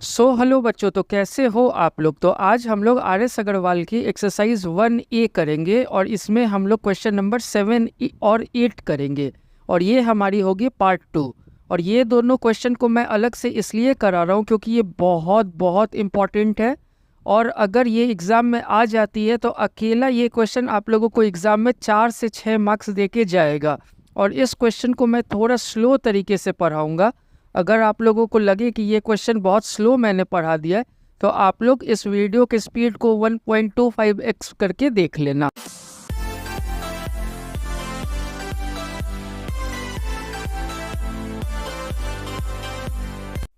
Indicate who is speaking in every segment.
Speaker 1: Hello बच्चों, तो कैसे हो आप लोग। तो आज हम लोग आर एस अग्रवाल की एक्सरसाइज 1A करेंगे और इसमें हम लोग क्वेश्चन नंबर 7 और 8 करेंगे और ये हमारी होगी पार्ट 2। और ये दोनों क्वेश्चन को मैं अलग से इसलिए करा रहा हूँ क्योंकि ये बहुत बहुत इम्पॉर्टेंट है। और अगर ये एग्ज़ाम में आ जाती है तो अकेला ये क्वेश्चन आप लोगों को एग्ज़ाम में 4 से 6 मार्क्स दे के जाएगा। और इस क्वेश्चन को मैं थोड़ा स्लो तरीके से पढ़ाऊँगा। अगर आप लोगों को लगे कि ये क्वेश्चन बहुत स्लो मैंने पढ़ा दिया है तो आप लोग इस वीडियो के स्पीड को 1.25x करके देख लेना।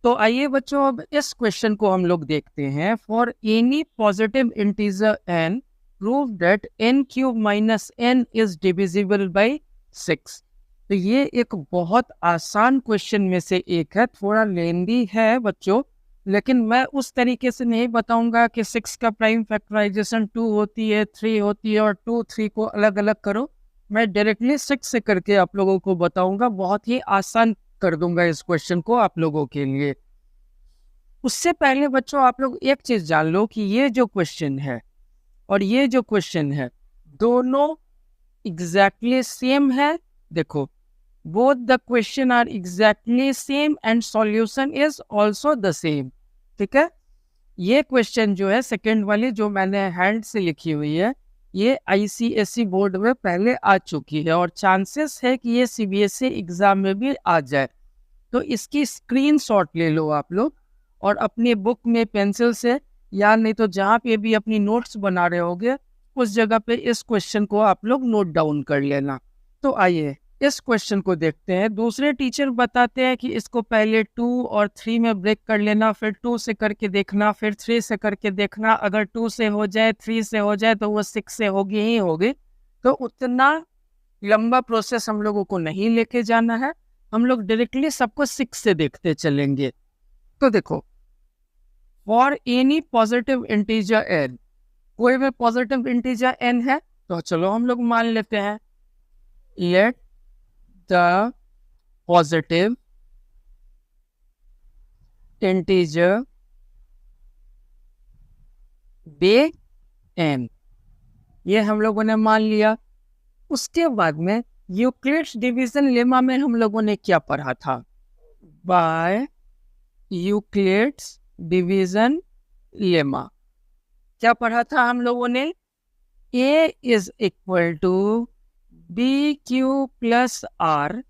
Speaker 1: तो आइए बच्चों, अब इस क्वेश्चन को हम लोग देखते हैं। For any positive integer n prove that n cube minus n is divisible by 6। तो ये एक बहुत आसान क्वेश्चन में से एक है, थोड़ा लेंदी है बच्चों, लेकिन मैं उस तरीके से नहीं बताऊंगा कि 6 का प्राइम फैक्टराइजेशन 2 होती है, 3 होती है और 2 3 को अलग अलग करो। मैं डायरेक्टली 6 से करके आप लोगों को बताऊंगा, बहुत ही आसान कर दूंगा इस क्वेश्चन को आप लोगों के लिए। उससे पहले बच्चों आप लोग एक चीज जान लो कि ये जो क्वेश्चन है और ये जो क्वेश्चन है दोनों एग्जैक्टली सेम है। देखो, both the question are exactly same and solution is also the same। ठीक है, ये क्वेश्चन जो है सेकंड वाली जो मैंने हैंड से लिखी हुई है, ये आईसीएसई बोर्ड में पहले आ चुकी है और चांसेस है कि ये सीबीएसई एग्जाम में भी आ जाए। तो इसकी स्क्रीनशॉट ले लो आप लोग और अपनी बुक में पेंसिल से या नहीं तो जहाँ पे भी अपनी नोट्स बना रहे होगे उस जगह पे इस क्वेश्चन को आप लोग नोट डाउन कर लेना। तो आइए इस क्वेश्चन को देखते हैं। दूसरे टीचर बताते हैं कि इसको पहले 2 और 3 में ब्रेक कर लेना, फिर 2 से करके देखना, फिर 3 से करके देखना। अगर 2 से हो जाए, 3 से हो जाए तो वो 6 से होगी ही होगी। तो उतना लंबा प्रोसेस हम लोगों को नहीं लेके जाना है, हम लोग डायरेक्टली सबको 6 से देखते चलेंगे। तो देखो, for any positive integer n, कोई भी पॉजिटिव इंटीजर n है तो चलो हम लोग मान लेते हैं, late the positive integer be n। ये हम लोगों ने मान लिया। उसके बाद में यूक्लिड्स डिवीजन लेमा में हम लोगों ने क्या पढ़ा था? बाय यूक्लिड्स डिवीजन लेमा क्या पढ़ा था हम लोगों ने? a is equal to B Q plus R,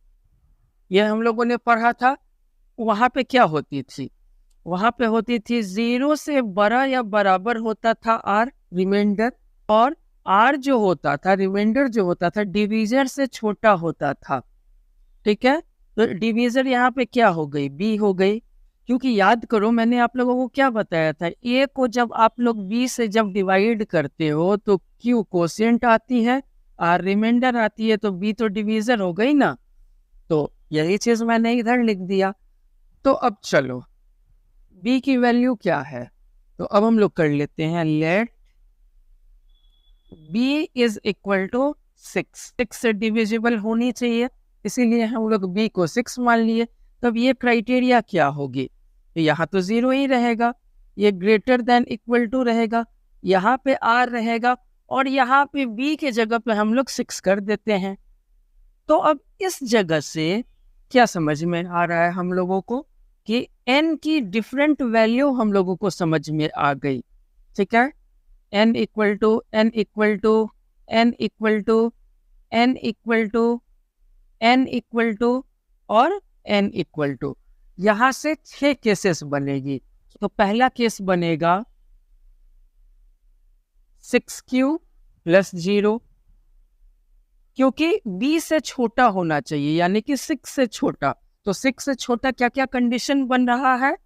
Speaker 1: ये हम लोगों ने पढ़ा था। वहां पे क्या होती थी? वहां पे होती थी 0 से बड़ा या बराबर होता था आर रिमाइंडर, और आर जो होता था रिमाइंडर जो होता था डिवीजर से छोटा होता था। ठीक है, तो डिवीजर यहाँ पे क्या हो गई? बी हो गई। क्योंकि याद करो मैंने आप लोगों को क्या बताया था, ए को जब आप लोग बी से जब डिवाइड करते हो तो क्यू कोशिएंट आती है, आर रिमाइंडर आती है, तो बी तो डिवीजर हो गई ना। तो यही चीज मैंने इधर लिख दिया। तो अब चलो b की वैल्यू क्या है, तो अब हम लोग कर लेते हैं, let b is equal to 6 से डिविजिबल होनी चाहिए, इसीलिए हम लोग b को 6 मान लिए। तब ये क्राइटेरिया क्या होगी? तो यहाँ तो 0 ही रहेगा, ये ग्रेटर देन इक्वल टू रहेगा, यहाँ पे r रहेगा और यहाँ पे b के जगह पे हम लोग 6 कर देते हैं। तो अब इस जगह से क्या समझ में आ रहा है हम लोगों को कि n की डिफरेंट वैल्यू हम लोगों को समझ में आ गई। ठीक है, n equal to n equal to n equal to n equal to n equal to और n इक्वल टू। यहाँ से 6 केसेस बनेगी। तो पहला केस बनेगा 6q प्लस 0, क्योंकि b से छोटा होना चाहिए, यानी कि 6 से छोटा। तो 6 से छोटा क्या क्या कंडीशन बन रहा है?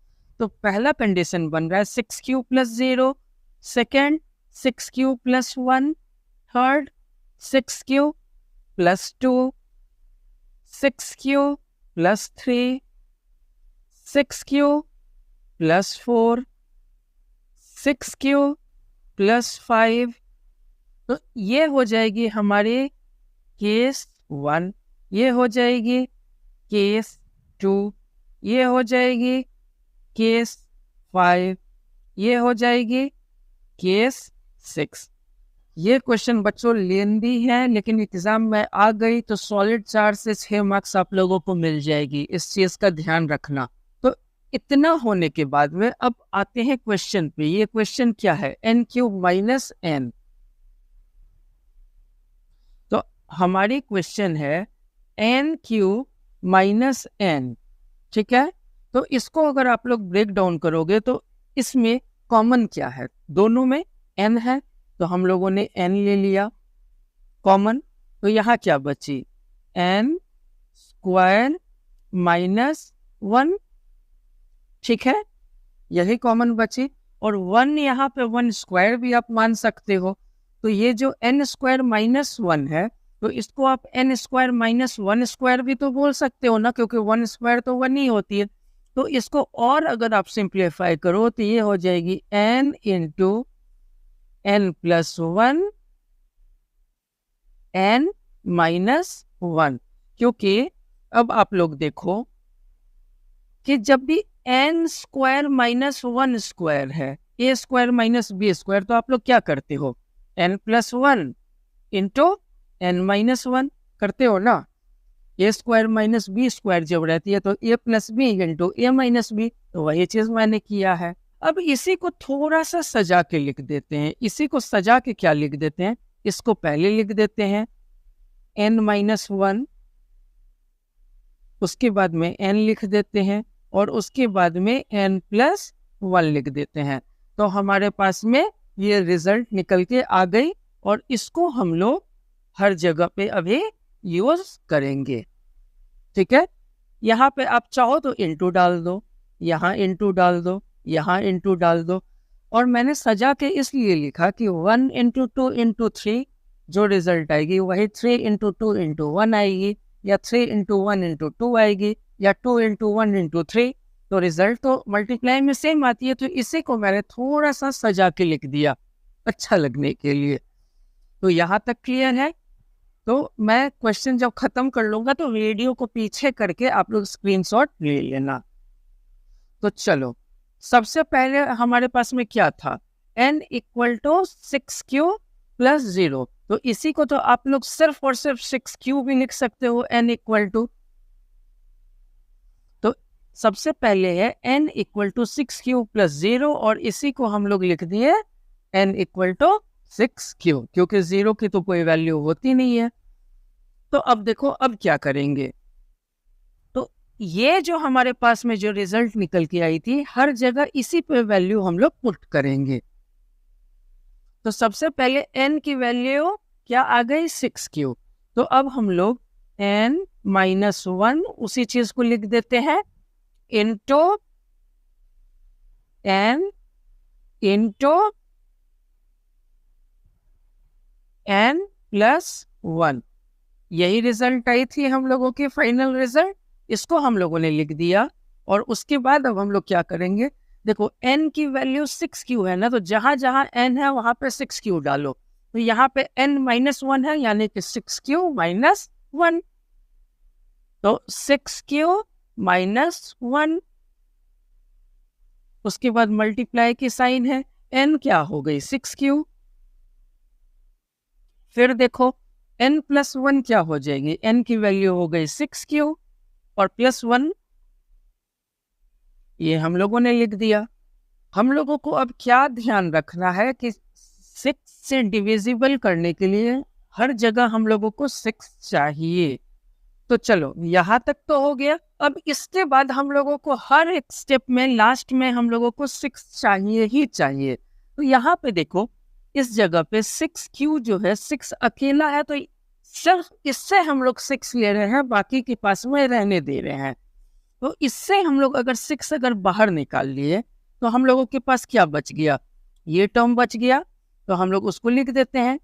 Speaker 1: तो पहला कंडीशन बन रहा है 6q plus 0, second 6q plus 1, third 6q plus 2, 6q plus 3, 6q plus 4, 6q plus 5। तो ये हो जाएगी हमारी केस 1, ये हो जाएगी केस 2, ये हो जाएगी केस 5, ये हो जाएगी केस 6। ये क्वेश्चन बच्चों लेंदी है, लेकिन एग्जाम में आ गई तो सॉलिड 4 से 6 मार्क्स आप लोगों को मिल जाएगी, इस चीज का ध्यान रखना। तो इतना होने के बाद में अब आते हैं क्वेश्चन पे। ये क्वेश्चन क्या है, n³ माइनस n। तो हमारी क्वेश्चन है n³ माइनस n, ठीक है। तो इसको अगर आप लोग ब्रेक डाउन करोगे तो इसमें कॉमन क्या है, दोनों में n है, तो हम लोगों ने n ले लिया कॉमन। तो यहाँ क्या बची, n² माइनस 1, ठीक है, यही कॉमन बची। और 1 यहाँ पे 1² भी आप मान सकते हो। तो ये जो n² माइनस 1 है, तो इसको आप n² माइनस 1² भी तो बोल सकते हो ना, क्योंकि 1² तो 1 ही होती है। तो इसको और अगर आप सिंप्लीफाई करो तो ये हो जाएगी n into n plus 1 n minus 1। क्योंकि अब आप लोग देखो कि जब भी n² माइनस 1² है, a² माइनस b², तो आप लोग क्या करते हो, n plus 1 into n minus 1 करते हो ना। a² माइनस b² जब रहती है तो a plus B into a minus B, तो वही चीज मैंने किया है। अब इसी को थोड़ा सा सजा के लिख देते हैं। इसी को सजा के क्या लिख देते हैं, इसको पहले लिख देते हैं n माइनस 1, उसके बाद में n लिख देते हैं, और उसके बाद में n प्लस 1 लिख देते हैं। तो हमारे पास में ये रिजल्ट निकल के आ गई, और इसको हम लोग हर जगह पे अभी यूज करेंगे, ठीक है। यहाँ पे आप चाहो तो इंटू डाल दो, यहाँ इंटू डाल दो, यहाँ इंटू डाल दो। और मैंने सजा के इसलिए लिखा कि 1 इंटू 2 इंटू 3 जो रिजल्ट आएगी वही 3 इंटू 2 इंटू 1 आएगी, या 3 इंटू 1 इंटू 2 आएगी, या 2 इंटू 1 इंटू 3। तो रिजल्ट तो मल्टीप्लाई में सेम आती है। तो इसी को मैंने थोड़ा सा सजा के लिख दिया अच्छा लगने के लिए। तो यहाँ तक क्लियर है। तो मैं क्वेश्चन जब खत्म कर लूंगा तो वीडियो को पीछे करके आप लोग स्क्रीनशॉट ले लेना। तो चलो, सबसे पहले हमारे पास में क्या था, n = 6³ प्लस 0। तो इसी को तो आप लोग सिर्फ और सिर्फ 6³ भी लिख सकते हो, n = तो सबसे पहले है n = 6³ प्लस 0, और इसी को हम लोग लिख दिए n = 6³, क्योंकि 0 की तो कोई वैल्यू होती नहीं है। तो अब देखो अब क्या करेंगे, तो ये जो हमारे पास में जो रिजल्ट निकल के आई थी, हर जगह इसी पे वैल्यू हम लोग पुट करेंगे। तो सबसे पहले n की वैल्यू क्या आ गई, 6³। तो अब हम लोग n माइनस 1 उसी चीज को लिख देते हैं into n into n plus 1। यही रिजल्ट आई थी हम लोगों की फाइनल रिजल्ट, इसको हम लोगों ने लिख दिया। और उसके बाद अब हम लोग क्या करेंगे, देखो n की वैल्यू 6³ है ना, तो जहां जहां n है वहां पे 6³ डालो। तो यहाँ पे n माइनस 1 है, यानी कि 6³ माइनस 1। तो 6³ माइनस 1, उसके बाद मल्टीप्लाई की साइन है, n क्या हो गई 6³। फिर देखो n प्लस 1 क्या हो जाएगी, n की वैल्यू हो गई 6³ और प्लस 1, ये हम लोगों ने लिख दिया। हम लोगों को अब क्या ध्यान रखना है कि 6 से डिविजिबल करने के लिए हर जगह हम लोगों को 6 चाहिए। तो चलो यहाँ तक तो हो गया। अब इसके बाद हम लोगों को हर एक स्टेप में लास्ट में हम लोगों को 6 चाहिए ही चाहिए। तो यहाँ पे देखो इस जगह पे 6³ जो है 6 अकेला है, तो सिर्फ इससे हम लोग 6 ले रहे हैं, बाकी के पास में रहने दे रहे हैं। तो इससे हम लोग अगर 6 अगर बाहर निकाल लिए तो हम लोगों के पास क्या बच गया, ये टर्म बच गया। तो हम लोग उसको लिख देते हैं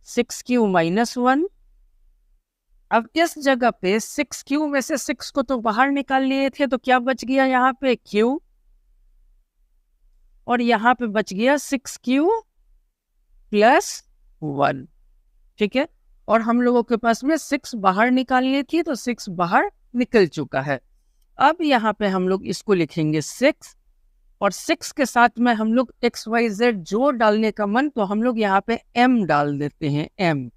Speaker 1: 6³ माइनस 1। अब इस जगह पे 6³ में से 6 को तो बाहर निकाल लिए थे, तो क्या बच गया यहाँ पे q, और यहाँ पे बच गया 6³ प्लस 1, ठीक है। और हम लोगों के पास में 6 बाहर निकालनी थी, तो 6 बाहर निकल चुका है। अब यहाँ पे हम लोग इसको लिखेंगे 6, और 6 के साथ में हम लोग XYZ जो डालने का मन, तो हम लोग यहाँ पे M डाल देते हैं, M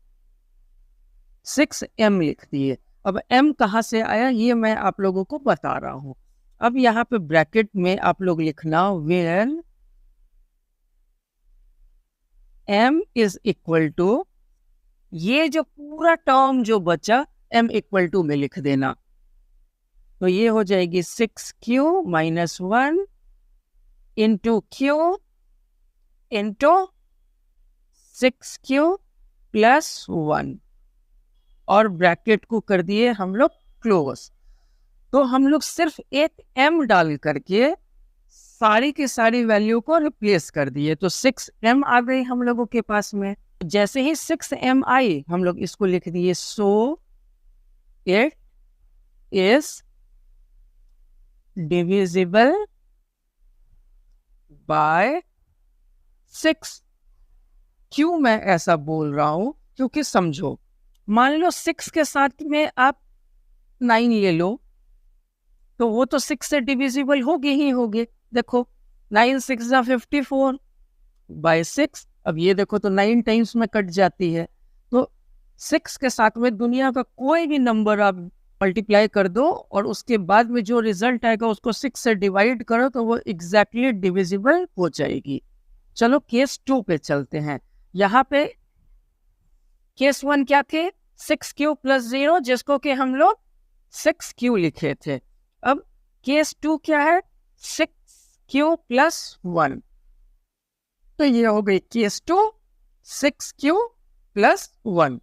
Speaker 1: 6M लिख दिए। अब M कहाँ से आया ये मैं आप लोगों को बता रहा हूँ। अब यहाँ पे ब्रैकेट में आप लोग लिखना where M is equal to, ये जो पूरा टर्म जो बचा M इक्वल टू में लिख देना, तो ये हो जाएगी 6Q minus 1 into Q into 6Q plus 1 और ब्रैकेट को कर दिए हम लोग क्लोज। तो हम लोग सिर्फ एक M डाल करके सारी की सारी वैल्यू को रिप्लेस कर दिए, तो 6M आ गई हम लोगों के पास में। जैसे ही 6M आई हम लोग इसको लिख दिए, so it is divisible by 6। क्यों मैं ऐसा बोल रहा हूं, क्योंकि समझो, मान लो 6 के साथ में आप 9 ले लो, तो वो तो 6 से डिविजिबल होगी ही होगी। देखो 9 6 54 बाय 6, अब ये देखो तो 9 टाइम्स में कट जाती है। तो 6 के साथ में दुनिया का कोई भी नंबर आप मल्टीप्लाई कर दो और उसके बाद में जो रिजल्ट आएगा उसको 6 से डिवाइड करो तो वो एग्जैक्टली डिविजिबल हो जाएगी। चलो केस 2 पे चलते हैं। यहाँ पे केस 1 क्या थे, 6Q प्लस 0, जिसको कि हम लोग 6Q लिखे थे। अब केस 2 क्या है, 6Q प्लस 1, तो ये हो गई केस 2 6Q प्लस 1।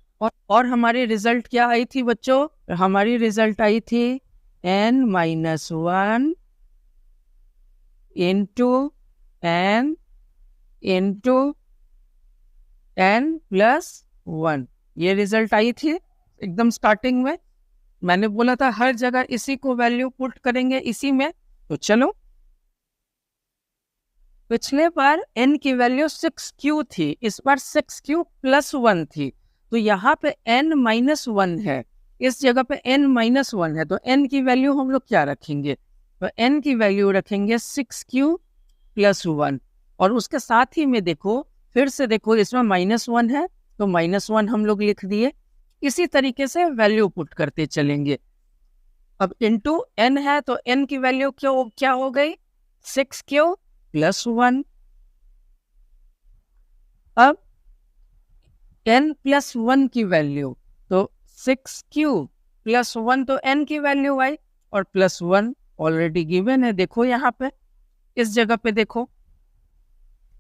Speaker 1: और हमारी रिजल्ट क्या आई थी बच्चों, हमारी रिजल्ट आई थी n minus 1 into n into n plus 1, ये रिजल्ट आई थी एकदम स्टार्टिंग में। मैंने बोला था हर जगह इसी को वैल्यू पुट करेंगे इसी में। तो चलो, पिछले बार n की वैल्यू 6Q थी, इस बार 6Q प्लस 1 थी, तो यहाँ पे n माइनस 1 है, इस जगह पे n माइनस 1 है, तो n की वैल्यू हम लोग क्या रखेंगे, तो n की वैल्यू रखेंगे 6Q प्लस 1। और उसके साथ ही में देखो, फिर से देखो इसमें माइनस 1 है, तो माइनस 1 हम लोग लिख दिए। इसी तरीके से वैल्यू पुट करते चलेंगे। अब इंटू n है, तो n की वैल्यू क्या हो गई, 6Q प्लस 1। अब n प्लस 1 की वैल्यू, तो 6Q प्लस 1, तो n की वैल्यू आई, और प्लस 1 ऑलरेडी गिवन है, देखो यहाँ पे इस जगह पे देखो,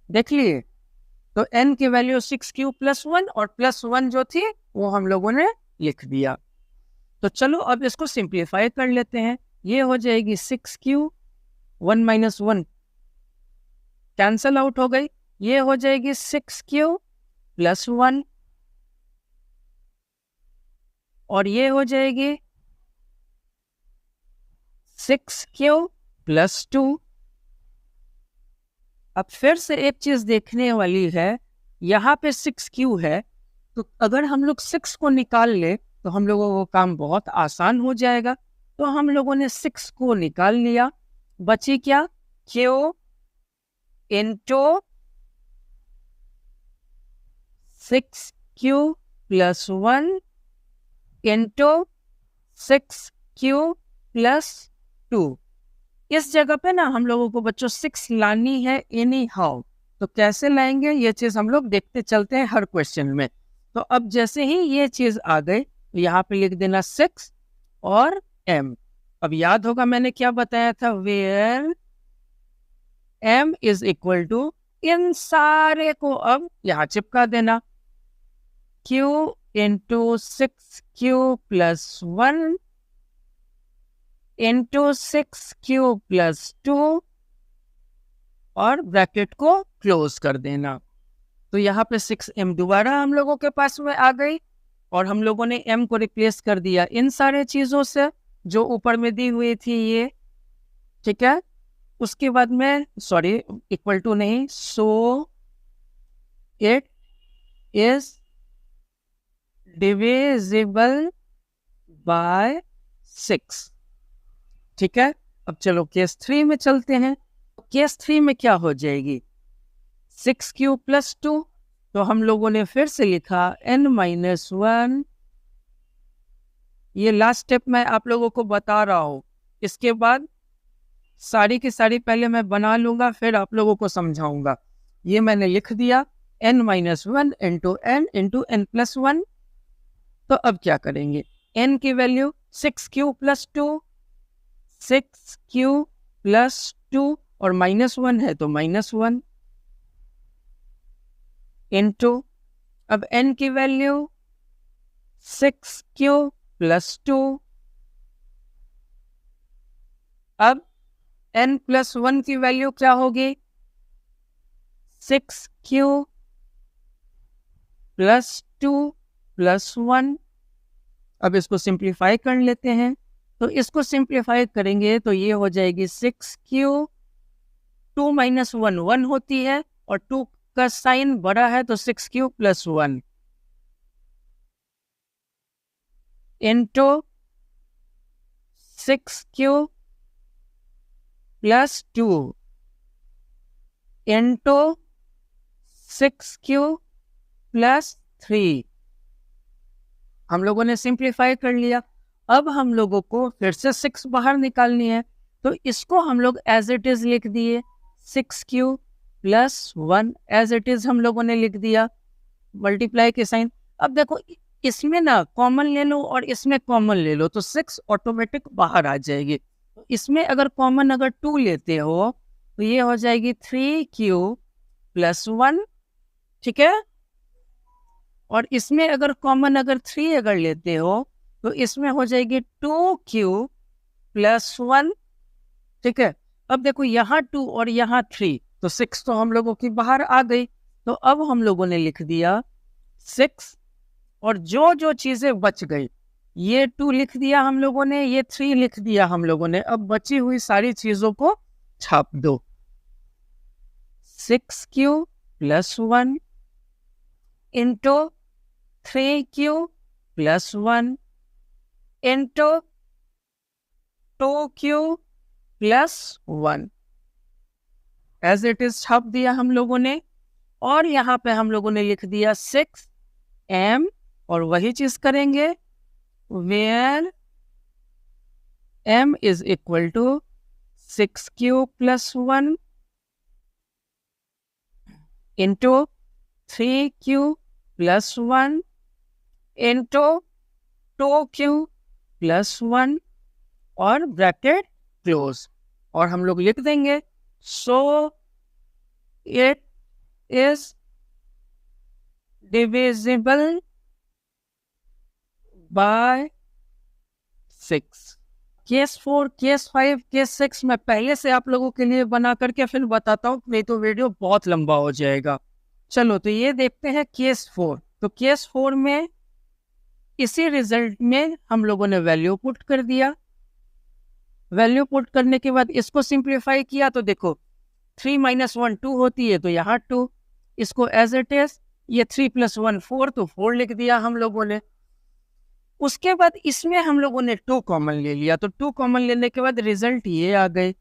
Speaker 1: देख लिए, तो n की वैल्यू 6Q प्लस 1 और प्लस 1 जो थी वो हम लोगों ने लिख दिया। तो चलो अब इसको सिंप्लीफाई कर लेते हैं। ये हो जाएगी 6Q, 1 माइनस 1 कैंसल आउट हो गई, ये हो जाएगी 6Q प्लस 1 और ये हो जाएगी 6Q प्लस 2। अब फिर से एक चीज देखने वाली है, यहाँ पे 6Q है, तो अगर हम लोग 6 को निकाल ले तो हम लोगों को काम बहुत आसान हो जाएगा। तो हम लोगों ने 6 को निकाल लिया, बची क्या, Q into 6Q plus 1 into 6Q plus 2। इस जगह पे ना हम लोगों को बच्चों 6 लानी है एनी हाउ, तो कैसे लाएंगे ये चीज हम लोग देखते चलते हैं हर क्वेश्चन में। तो अब जैसे ही ये चीज आ गई, तो यहाँ पे लिख देना 6 और m। अब याद होगा मैंने क्या बताया था, where m is equal to, इन सारे को अब यहाँ चिपका देना, q into 6Q plus 1 into 6Q plus 2 और ब्रैकेट को क्लोज कर देना। तो यहाँ पे 6m दोबारा हम लोगों के पास में आ गई और हम लोगों ने m को रिप्लेस कर दिया इन सारे चीजों से जो ऊपर में दी हुई थी ये, ठीक है। उसके बाद में सॉरी इक्वल टू नहीं, सो इट इज डिविजिबल बाय 6, ठीक है। अब चलो केस 3 में चलते हैं। केस 3 में क्या हो जाएगी, 6q + 2। तो हम लोगों ने फिर से लिखा n-1। ये लास्ट स्टेप मैं आप लोगों को बता रहा हूँ, इसके बाद सारी की सारी पहले मैं बना लूंगा, फिर आप लोगों को समझाऊंगा। ये मैंने लिख दिया n-1 इंटू n + 1। तो अब क्या करेंगे, n की वैल्यू 6q + 2, 6q + 2 और -1 है तो -1 इंटू, अब n की वैल्यू 6q + 2, अब n + 1 की वैल्यू क्या होगी, 6q + 2 + 1। अब इसको सिंप्लीफाई कर लेते हैं, तो इसको सिंप्लीफाई करेंगे तो ये हो जाएगी 6q, 2 - 1 1 होती है और 2 का साइन बड़ा है तो 6q + 1 into 6q + 2 into 6q + 3। हम लोगों ने सिंप्लीफाई कर लिया। अब हम लोगों को फिर से 6 बाहर निकालनी है, तो इसको हम लोग एज इट इज लिख दिए, 6q + 1 एज इट इज हम लोगों ने लिख दिया, मल्टीप्लाई के साइन। अब देखो इसमें ना कॉमन ले लो और इसमें कॉमन ले लो तो 6 ऑटोमेटिक बाहर आ जाएगी। तो इसमें अगर कॉमन अगर 2 लेते हो तो ये हो जाएगी 3q + 1, ठीक है। और इसमें अगर कॉमन अगर 3 अगर लेते हो तो इसमें हो जाएगी 2q + 1, ठीक है। अब देखो यहाँ 2 और यहाँ 3 तो 6 तो हम लोगों की बाहर आ गई। तो अब हम लोगों ने लिख दिया 6 और जो जो चीजें बच गई, ये 2 लिख दिया हम लोगों ने, ये 3 लिख दिया हम लोगों ने। अब बची हुई सारी चीजों को छाप दो, 6q + 1 into 3q + 1 into 2q + 1 as it is छाप दिया हम लोगों ने। और यहाँ पे हम लोगों ने लिख दिया 6m और वही चीज करेंगे, where m = 6q + 1 into 3q + 1 into 2q + 1 और ब्रैकेट क्लोज। और हम लोग लिख देंगे सो it is divisible by 6। Case 4, case 5, case 6 मैं पहले से आप लोगों के लिए बना करके फिर बताता हूँ, नहीं तो वीडियो बहुत लंबा हो जाएगा। चलो तो ये देखते हैं केस 4। तो केस 4 में इसी रिजल्ट में हम लोगों ने वैल्यू पुट कर दिया। वैल्यू पुट करने के बाद इसको सिंप्लीफाई किया तो देखो 3 - 1 2 होती है तो यहाँ 2, इसको एज इट इज, ये 3 + 1 4 तो 4 लिख दिया हम लोगों ने। उसके बाद इसमें हम लोगों ने 2 कॉमन ले लिया, तो 2 कॉमन लेने के बाद रिजल्ट ये आ गए।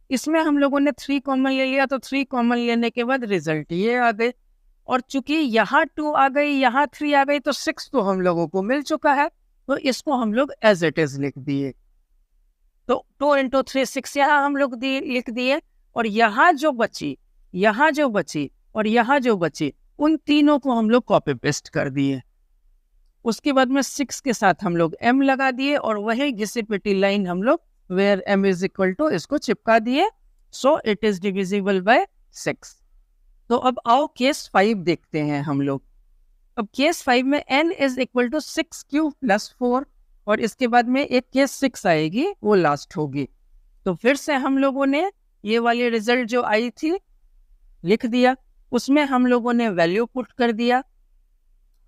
Speaker 1: इसमें हम लोगों ने 3 कॉमन ले लिया, तो 3 कॉमन लेने के बाद रिजल्ट ये आ गए। और चूंकि यहाँ 2 आ गई, यहाँ 3 आ गई, तो 6 तो हम लोगों को मिल चुका है, तो इसको हम लोग एज इट इज लिख दिए। तो 2 × 3 6 यहाँ हम लोग लिख दिए। और यहाँ जो बची, यहाँ जो बची और यहाँ जो बची, उन तीनों को हम लोग कॉपी पेस्ट कर दिए। उसके बाद में 6 के साथ हम लोग m लगा दिए और वही घिसी पिटी लाइन हम लोग वेयर m = इसको चिपका दिए। So it is divisible by 6। तो अब आओ केस 5 देखते हैं हम लोग। अब केस 5 में n = 6q + 4 और इसके बाद में एक केस 6 आएगी, वो लास्ट होगी। तो फिर से हम लोगों ने ये वाली रिजल्ट जो आई थी लिख दिया, उसमें हम लोगों ने वैल्यू पुट कर दिया।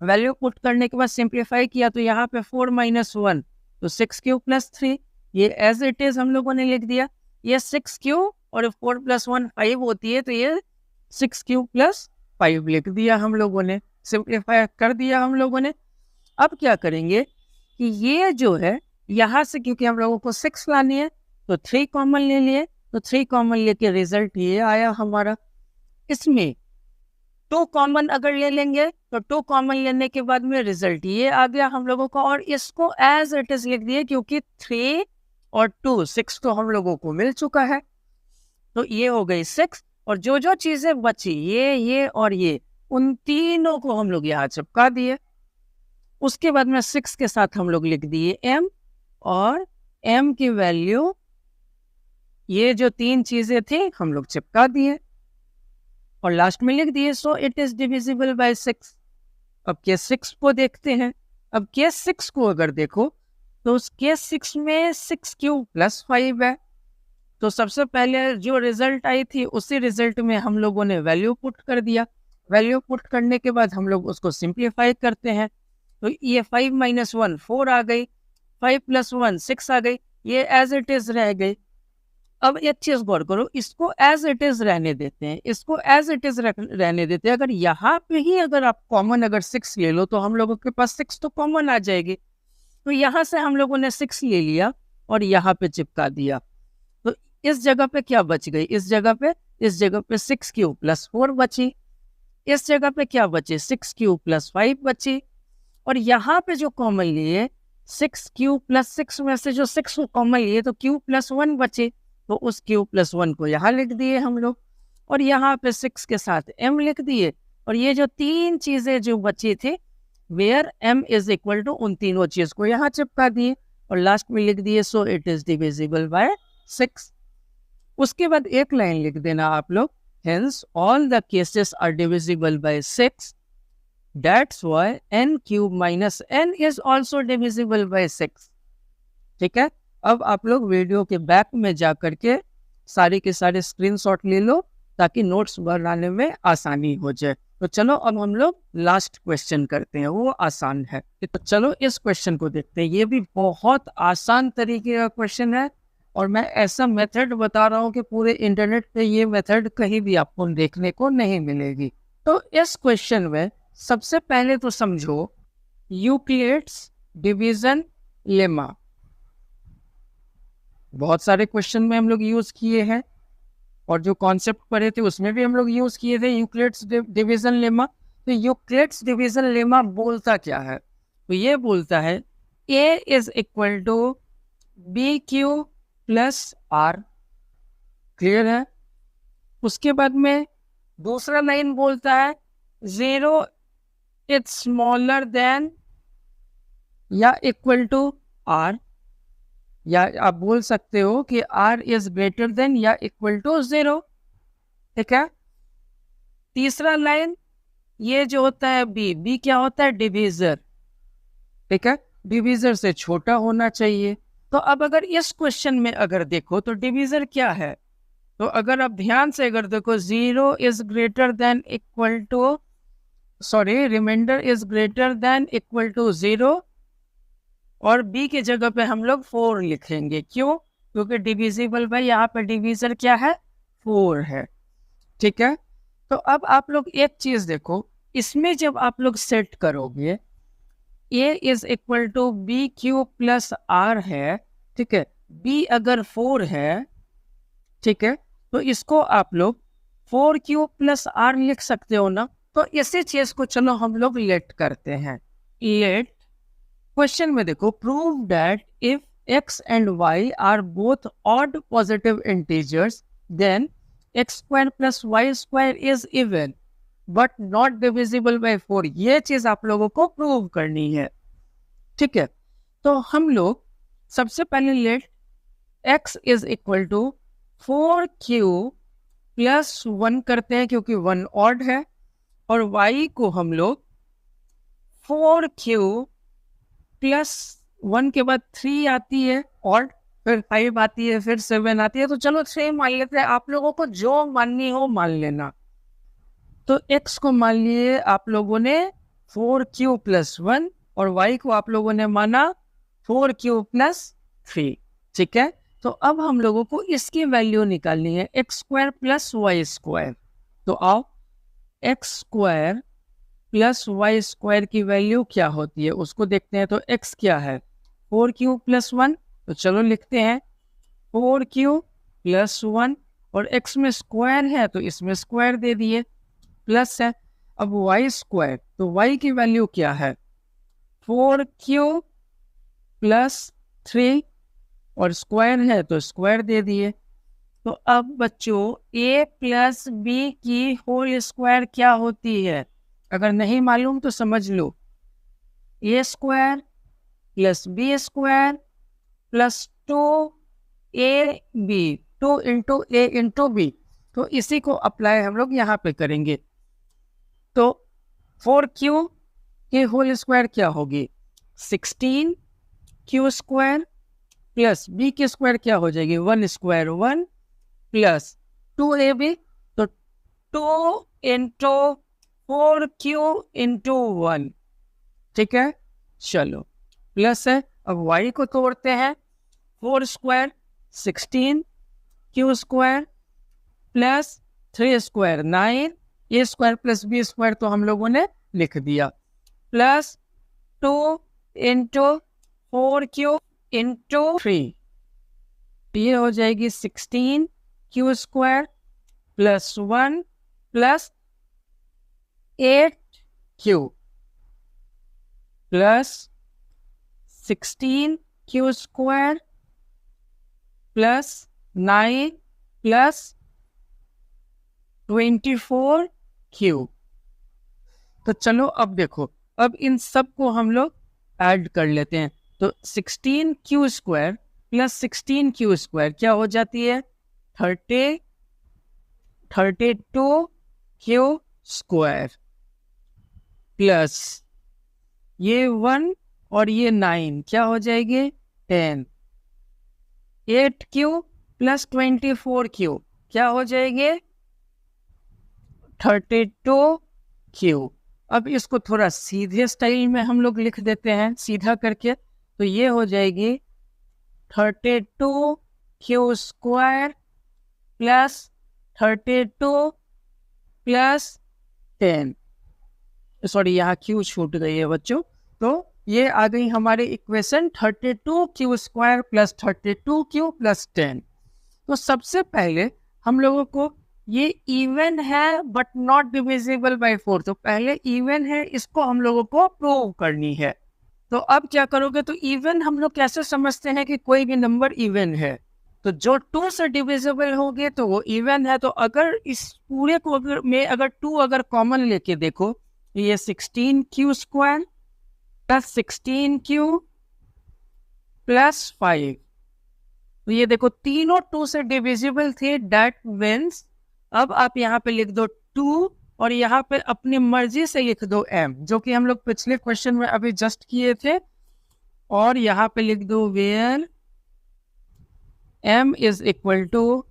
Speaker 1: वैल्यू पुट करने के बाद सिंप्लीफाई किया तो यहाँ पे 4 - 1 तो 6q + 3, ये एज इट इज हम लोगों ने लिख दिया। ये 6q और 4 + 1 5 होती है, तो ये 6q + 5 लिख दिया हम लोगों ने, सिंप्लीफाई कर दिया हम लोगों ने। अब क्या करेंगे कि ये जो है यहाँ से, क्योंकि हम लोगों को 6 लानी है तो 3 कॉमन ले लिए, तो 3 कॉमन लेके रिजल्ट ये आया हमारा। इसमें 2 कॉमन अगर ले लेंगे तो 2 कॉमन लेने के बाद में रिजल्ट ये आ गया हम लोगों का, और इसको एज इट इज लिख दिए क्योंकि 3 और 2 6 तो हम लोगों को मिल चुका है। तो ये हो गई 6, और जो जो चीजें बची ये और ये, उन तीनों को हम लोग यहाँ चिपका दिए। उसके बाद में 6 के साथ हम लोग लिख दिए m, और m की वैल्यू ये जो 3 चीजें थी हम लोग चिपका दिए और लास्ट में लिख दिए so it is divisible by 6। अब केस 6 को देखते हैं। अब केस 6 को अगर देखो तो उस केस 6 में 6 + 5 है। तो सबसे पहले जो रिजल्ट आई थी उसी रिजल्ट में हम लोगों ने वैल्यू पुट कर दिया। वैल्यू पुट करने के बाद हम लोग उसको सिंप्लीफाई करते हैं। तो ये 5 - 1 4 आ गई, 5 + 1 6 आ गई, ये एज इट इज रह गई। अब एक चीज गौर करो, इसको एज इट इज रहने देते हैं, इसको एज इट इज रहने देते हैं। अगर यहाँ पे ही अगर आप कॉमन अगर 6 ले लो तो हम लोगों के पास 6 तो कॉमन आ जाएगी। तो यहाँ से हम लोगों ने 6 ले लिया और यहाँ पे चिपका दिया। तो इस जगह पे क्या बच गई, इस जगह पे 6 + 4 बची। इस जगह पे क्या बचे, 6 + 5 बची। और यहाँ पे जो कॉमन लिए 6 + 6 में से जो 6 को कॉमन लिए तो q + 1 बचे। तो उस q + 1 को यहाँ लिख दिए हम लोग, और यहाँ पे 6 के साथ m लिख दिए। और ये जो 3 चीजें जो बची थी वेयर m = उन तीनों चीज को यहाँ चिपका दिए और लास्ट में लिख दिए so it is divisible by 6। उसके बाद एक लाइन लिख देना आप लोग, hence all the cases are divisible by 6, that's why n³ - n is also divisible by 6। ठीक है, अब आप लोग वीडियो के बैक में जा करके सारे के सारे स्क्रीनशॉट ले लो ताकि नोट्स बनाने में आसानी हो जाए। तो चलो अब हम लोग लास्ट क्वेश्चन करते हैं, वो आसान है। तो चलो इस क्वेश्चन को देखते हैं। ये भी बहुत आसान तरीके का क्वेश्चन है और मैं ऐसा मेथड बता रहा हूँ कि पूरे इंटरनेट पे ये मेथड कहीं भी आपको देखने को नहीं मिलेगी। तो इस क्वेश्चन में सबसे पहले तो समझो यूक्लिड्स डिवीजन लेमा। बहुत सारे क्वेश्चन में हम लोग यूज किए हैं और जो कॉन्सेप्ट पढ़े थे उसमें भी हम लोग यूज किए थे यूक्लिड्स डिवीजन लेमा। तो यूक्लिड्स डिवीजन लेमा बोलता क्या है, तो ये बोलता है a = BQ + R। क्लियर है। उसके बाद में दूसरा लाइन बोलता है 0 इज स्मॉलर देन या इक्वल टू R, या आप बोल सकते हो कि R इज ग्रेटर देन या इक्वल टू 0। ठीक है। तीसरा लाइन ये जो होता है B क्या होता है, डिवीजर। ठीक है, डिवीजर से छोटा होना चाहिए। तो अब अगर इस क्वेश्चन में अगर देखो तो डिवीजर क्या है, तो अगर आप ध्यान से अगर देखो 0 is greater than equal to remainder is greater than equal to 0, और B की जगह पे हम लोग 4 लिखेंगे। क्यों, क्योंकि डिविजिबल बाय यहाँ पे डिवीजर क्या है, 4 है। ठीक है। तो अब आप लोग एक चीज देखो, इसमें जब आप लोग सेट करोगे a = BQ + R है, ठीक है, B अगर 4 है, ठीक है, तो इसको आप लोग 4Q + R लिख सकते हो ना। तो इसी चीज को चलो हम लोग लेट करते हैं। लेट क्वेश्चन में देखो, prove that if x and y are both odd positive integers then x² + y² is even but not divisible by 4। ये चीज आप लोगों को प्रूव करनी है। ठीक है, तो हम लोग सबसे पहले लेट x = 4Q + 1 करते हैं क्योंकि 1 ऑड है, और y को हम लोग 4Q + 1 के बाद 3 आती है ऑड, फिर 5 आती है, फिर 7 आती है। तो चलो 3 मान लेते हैं, आप लोगों को जो माननी हो मान लेना। तो x को मान लिए आप लोगों ने 4Q + 1 और y को आप लोगों ने माना 4Q + 3। ठीक है, तो अब हम लोगों को इसकी वैल्यू निकालनी है, x² + y²। तो आओ x² + y² की वैल्यू क्या होती है उसको देखते हैं। तो x क्या है, 4Q + 1। तो चलो लिखते हैं 4Q प्लस 1, और x में स्क्वायर है तो इसमें स्क्वायर दे दिए, प्लस है। अब y स्क्वायर, तो y की वैल्यू क्या है, 4q प्लस 3, और स्क्वायर है तो स्क्वायर दे दिए। तो अब बच्चों a प्लस बी की होल स्क्वायर क्या होती है, अगर नहीं मालूम तो समझ लो, a square plus B square plus 2ab, 2 into A into B. तो इसी को अप्लाई हम लोग यहाँ पे करेंगे। तो 4q की होल स्क्वायर क्या होगी, 16q स्क्वायर प्लस बी की स्क्वायर क्या हो जाएगी, 1 स्क्वायर 1 प्लस 2ab, तो 2 इंटू 4q इंटू 1, ठीक है। चलो प्लस है, अब y को तोड़ते हैं, 4 square 16, q square plus 3 square 9, ए स्क्वायर प्लस बी स्क्वायर तो हम लोगों ने लिख दिया, प्लस 2 इंटू 4q इंटू 3, ये हो जाएगी 16 q square plus 1 plus 8q plus 16 q square plus 9 plus 24q। तो चलो अब देखो, अब इन सब को हम लोग ऐड कर लेते हैं। तो 16q square plus 16q square क्या हो जाती है, 32q स्क्वायर प्लस ये 1 और ये 9 क्या हो जाएगी 10, 8q प्लस 24q क्या हो जाएगी 32q। अब इसको थोड़ा सीधे स्टाइल में हम लोग लिख देते हैं, सीधा करके, तो ये हो जाएगी 32q square plus 32 plus 10, sorry यहाँ q छूट गई है बच्चों। तो ये आ गई हमारी equation 32q square plus 32q plus 10। तो सबसे पहले हम लोगों को, ये इवन है बट नॉट डिविजिबल बाय 4, तो पहले इवन है इसको हम लोगों को प्रूव करनी है। तो अब क्या करोगे, तो इवन हम लोग कैसे समझते हैं कि कोई भी नंबर इवन है, तो जो 2 से डिविजिबल होंगे तो वो इवन है। तो अगर इस पूरे को अगर 2 अगर कॉमन लेके देखो, ये 16q स्क्वायर प्लस 16q प्लस 5, तो ये देखो तीनों 2 से डिविजिबल थे, डेट मीन्स अब आप यहाँ पे लिख दो 2 और यहाँ पे अपनी मर्जी से लिख दो m, जो कि हम लोग पिछले क्वेश्चन में अभी जस्ट किए थे, और यहाँ पे लिख दो where m is equal to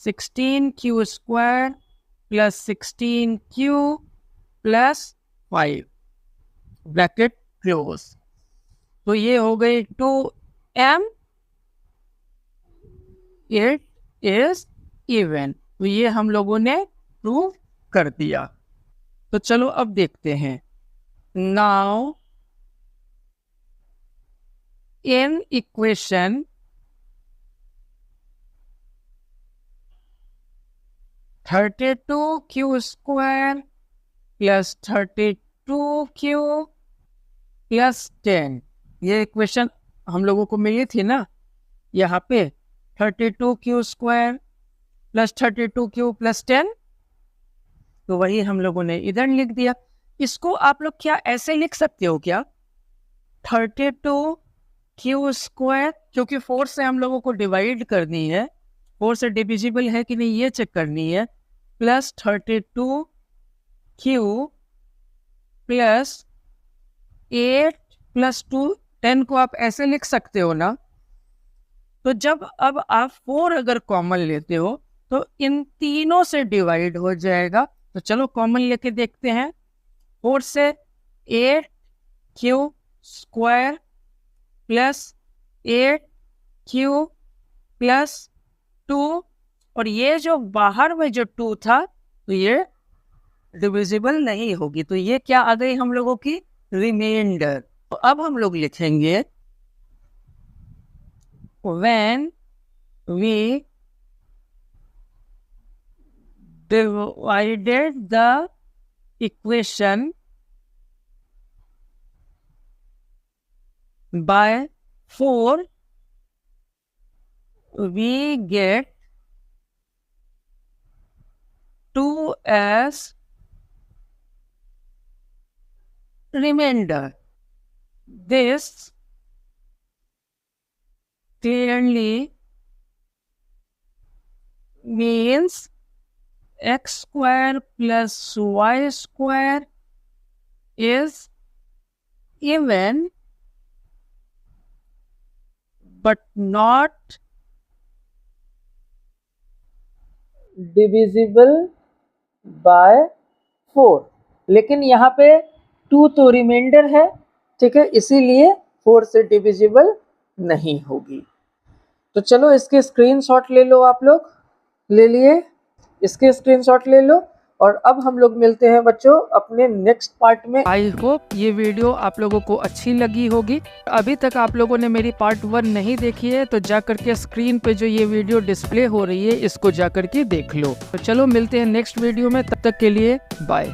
Speaker 1: 16q square plus 16q प्लस 5 ब्रैकेट क्लोज। तो ये हो गई 2m, इट इज इवन। तो ये हम लोगों ने प्रूव कर दिया। तो चलो अब देखते हैं, now in equation 32q square plus 32q plus 10, ये इक्वेशन हम लोगों को मिली थी ना, यहाँ पे 32q square plus 32q plus 10, तो वही हम लोगों ने इधर लिख दिया। इसको आप लोग क्या ऐसे लिख सकते हो क्या, 32q स्क्वायर, क्योंकि 4 से हम लोगों को डिवाइड करनी है, 4 से डिविजिबल है कि नहीं ये चेक करनी है, प्लस 32q प्लस 8 प्लस 2, 10 को आप ऐसे लिख सकते हो ना। तो जब अब आप 4 अगर कॉमन लेते हो तो इन तीनों से डिवाइड हो जाएगा। तो चलो कॉमन लेके देखते हैं, 4 से 8q square plus 8q plus 2, और ये जो बाहर में जो 2 था तो ये डिविजिबल नहीं होगी, तो ये क्या आ गई हम लोगों की रिमाइंडर। तो अब हम लोग लिखेंगे when we divided the equation by 4, we get 2 as remainder. This clearly means x square plus y square is even but not divisible by 4। लेकिन यहाँ पे 2 तो रिमाइंडर है, ठीक है, इसीलिए 4 से डिविजिबल नहीं होगी। तो चलो इसके स्क्रीनशॉट ले लो, आप लोग ले लिए, इसके स्क्रीनशॉट ले लो। और अब हम लोग मिलते हैं बच्चों अपने नेक्स्ट पार्ट में। आई होप ये वीडियो आप लोगों को अच्छी लगी होगी। अभी तक आप लोगों ने मेरी पार्ट 1 नहीं देखी है तो जा करके स्क्रीन पे जो ये वीडियो डिस्प्ले हो रही है इसको जा करके देख लो। तो चलो मिलते हैं नेक्स्ट वीडियो में, तब तक के लिए बाय।